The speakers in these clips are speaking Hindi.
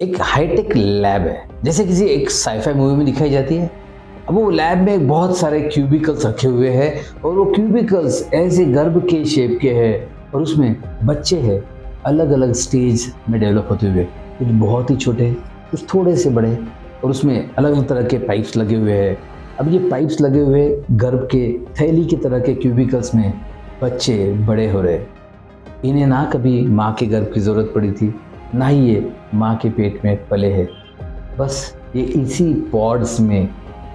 एक हाईटेक लैब है, जैसे किसी एक साईफाई मूवी में दिखाई जाती है। अब वो लैब में बहुत सारे क्यूबिकल्स रखे हुए हैं और वो क्यूबिकल्स ऐसे गर्भ के शेप के हैं और उसमें बच्चे हैं अलग अलग स्टेज में डेवलप होते हुए। कुछ बहुत ही छोटे, कुछ थोड़े से बड़े, और उसमें अलग अलग तरह के पाइप्स लगे हुए हैं। अब ये पाइप्स लगे हुए गर्भ के थैली की तरह के क्यूबिकल्स में बच्चे बड़े हो रहे। इन्हें ना कभी माँ के गर्भ की ज़रूरत पड़ी थी, ना ही ये माँ के पेट में पले हैं। बस ये इसी पॉड्स में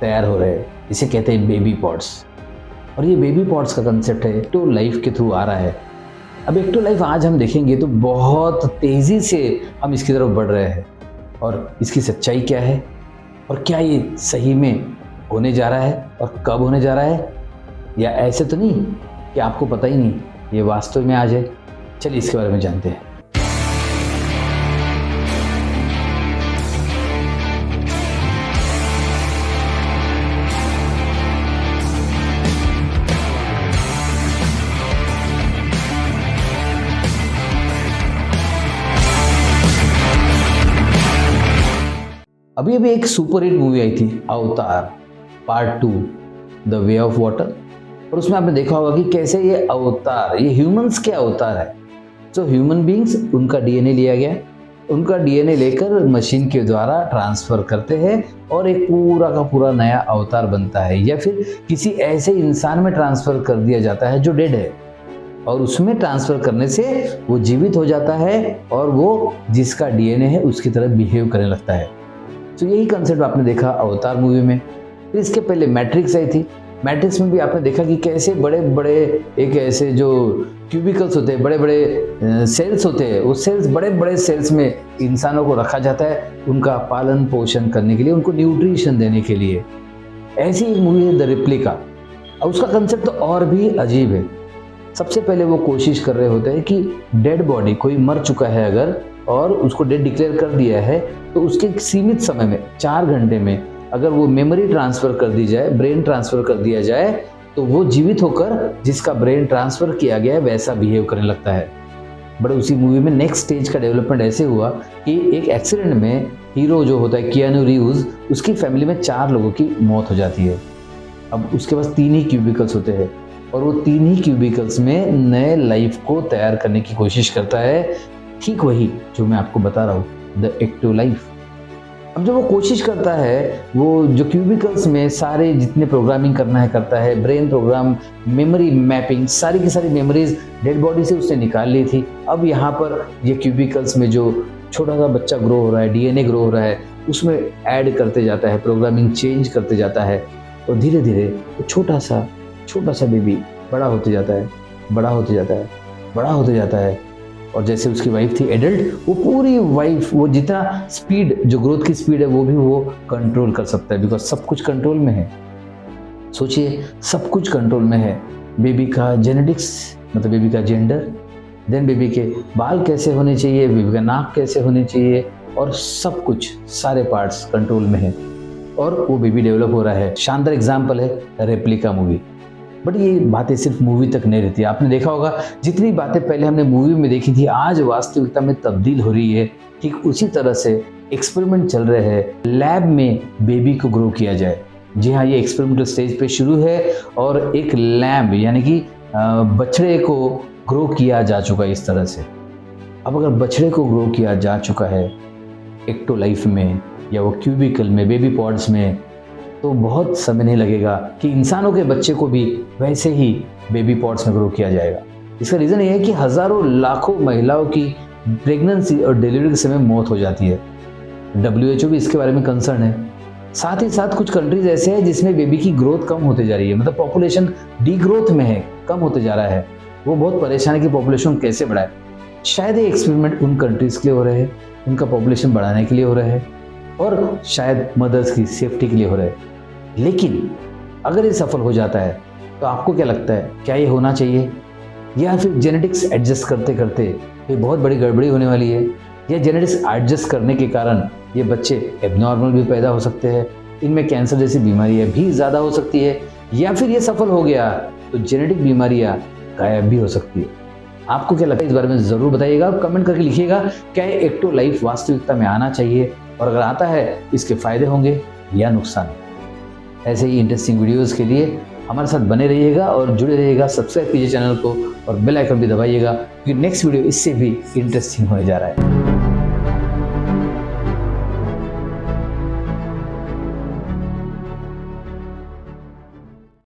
तैयार हो रहे हैं, इसे कहते हैं बेबी पॉड्स। और ये बेबी पॉड्स का कंसेप्ट है एक्टो लाइफ के थ्रू आ रहा है। अब एक्टो लाइफ आज हम देखेंगे तो बहुत तेज़ी से हम इसकी तरफ बढ़ रहे हैं। और इसकी सच्चाई क्या है और क्या ये सही में होने जा रहा है और कब होने जा रहा है, या ऐसे तो नहीं कि आपको पता ही नहीं, ये वास्तव में आज है। चलिए इसके बारे में जानते हैं। अभी अभी एक सुपर हिट मूवी आई थी अवतार part 2 the way of water, और उसमें आपने देखा होगा कि कैसे ये अवतार, ये ह्यूमंस के अवतार है। जो ह्यूमन बींग्स, उनका डीएनए लिया गया, उनका डीएनए लेकर मशीन के द्वारा ट्रांसफर करते हैं और एक पूरा का पूरा नया अवतार बनता है, या फिर किसी ऐसे इंसान में ट्रांसफर कर दिया जाता है जो डेड है, और उसमें ट्रांसफर करने से वो जीवित हो जाता है और वो जिसका डीएनए है उसकी तरह बिहेव करने लगता है। तो यही कंसेप्ट आपने देखा अवतार मूवी में। फिर इसके पहले मैट्रिक्स आई थी। मैट्रिक्स में भी आपने देखा कि कैसे बड़े बड़े एक ऐसे जो क्यूबिकल्स होते हैं, बड़े बड़े सेल्स होते हैं, उस सेल्स, बड़े बड़े सेल्स में इंसानों को रखा जाता है उनका पालन पोषण करने के लिए, उनको न्यूट्रिशन देने के लिए। ऐसी एक मूवी है द रेप्लिका। और उसका कंसेप्ट तो और भी अजीब है। सबसे पहले वो कोशिश कर रहे होते हैं कि डेड बॉडी, कोई मर चुका है अगर और उसको डेड डिक्लेयर कर दिया है, तो उसके सीमित समय में 4 घंटे में अगर वो मेमोरी ट्रांसफ़र कर दी जाए, ब्रेन ट्रांसफ़र कर दिया जाए, तो वो जीवित होकर जिसका ब्रेन ट्रांसफ़र किया गया है वैसा बिहेव करने लगता है। बट उसी मूवी में नेक्स्ट स्टेज का डेवलपमेंट ऐसे हुआ कि एक एक्सीडेंट में हीरो जो होता है कियानू रीव्स, उसकी फैमिली में 4 लोगों की मौत हो जाती है। अब उसके पास 3 ही क्यूबिकल्स होते हैं और वो 3 ही क्यूबिकल्स में नए लाइफ को तैयार करने की कोशिश करता है। ठीक वही जो मैं आपको बता रहा हूँ, द एक्टिव लाइफ। अब जब वो कोशिश करता है, वो जो क्यूबिकल्स में सारे जितने प्रोग्रामिंग करना है करता है, ब्रेन प्रोग्राम, मेमोरी मैपिंग, सारी की सारी मेमोरीज डेड बॉडी से उसने निकाल ली थी। अब यहाँ पर ये क्यूबिकल्स में जो छोटा सा बच्चा ग्रो हो रहा है, डीएनए ग्रो हो रहा है, उसमें ऐड करते जाता है, प्रोग्रामिंग चेंज करते जाता है, और धीरे धीरे वो छोटा सा बेबी बड़ा होते जाता है, बड़ा होते जाता है, बड़ा होते जाता है। और जैसे उसकी वाइफ थी एडल्ट, वो पूरी वाइफ, वो जितना स्पीड, जो ग्रोथ की स्पीड है वो भी वो कंट्रोल कर सकता है, बिकॉज सब कुछ कंट्रोल में है। सोचिए, सब कुछ कंट्रोल में है। बेबी का जेनेटिक्स, मतलब बेबी का जेंडर, देन बेबी के बाल कैसे होने चाहिए, बेबी का नाक कैसे होने चाहिए, और सब कुछ, सारे पार्ट्स कंट्रोल में है और वो बेबी डेवलप हो रहा है। शानदार एग्जाम्पल है रेप्लिका मूवी। बट ये बातें सिर्फ मूवी तक नहीं रहती। आपने देखा होगा जितनी बातें पहले हमने मूवी में देखी थी आज वास्तविकता में तब्दील हो रही है। ठीक उसी तरह से एक्सपेरिमेंट चल रहे हैं, लैब में बेबी को ग्रो किया जाए। जी हाँ, ये एक्सपेरिमेंटल स्टेज पे शुरू है और एक लैब यानी कि बछड़े को ग्रो किया जा चुका है इस तरह से। अब अगर बछड़े को ग्रो किया जा चुका है एक्टो लाइफ में या वो क्यूबिकल में, बेबी पॉड्स में, तो बहुत समय नहीं लगेगा कि इंसानों के बच्चे को भी वैसे ही बेबी पॉड्स में ग्रो किया जाएगा। इसका रीज़न ये है कि हज़ारों लाखों महिलाओं की प्रेगनेंसी और डिलीवरी के समय मौत हो जाती है। WHO भी इसके बारे में कंसर्न है। साथ ही साथ कुछ कंट्रीज ऐसे हैं जिसमें बेबी की ग्रोथ कम होते जा रही है, मतलब पॉपुलेशन डी ग्रोथ में है, कम होते जा रहा है। वो बहुत परेशान है कि पॉपुलेशन कैसे बढ़ाए। शायद ये एक्सपेरिमेंट उन कंट्रीज़ के लिए हो रहे हैं, उनका पॉपुलेशन बढ़ाने के लिए हो रहे हैं, और शायद मदर्स की सेफ्टी के लिए हो रहे हैं। लेकिन अगर ये सफल हो जाता है तो आपको क्या लगता है, क्या ये होना चाहिए, या फिर जेनेटिक्स एडजस्ट करते करते ये बहुत बड़ी गड़बड़ी होने वाली है, या जेनेटिक्स एडजस्ट करने के कारण ये बच्चे एबनॉर्मल भी पैदा हो सकते हैं, इनमें कैंसर जैसी बीमारियां भी ज़्यादा हो सकती है, या फिर ये सफल हो गया तो जेनेटिक बीमारियां गायब भी हो सकती है। आपको क्या लगता है इस बारे में ज़रूर बताइएगा, कमेंट करके लिखिएगा क्या ये एक्टिव लाइफ वास्तविकता में आना चाहिए, और अगर आता है इसके फायदे होंगे या नुकसान। ऐसे ही इंटरेस्टिंग वीडियोस के लिए हमारे साथ बने रहिएगा और जुड़े रहिएगा, सब्सक्राइब कीजिए चैनल को और बेल आइकन भी दबाइएगा, क्योंकि नेक्स्ट वीडियो इससे भी इंटरेस्टिंग होने जा रहा है।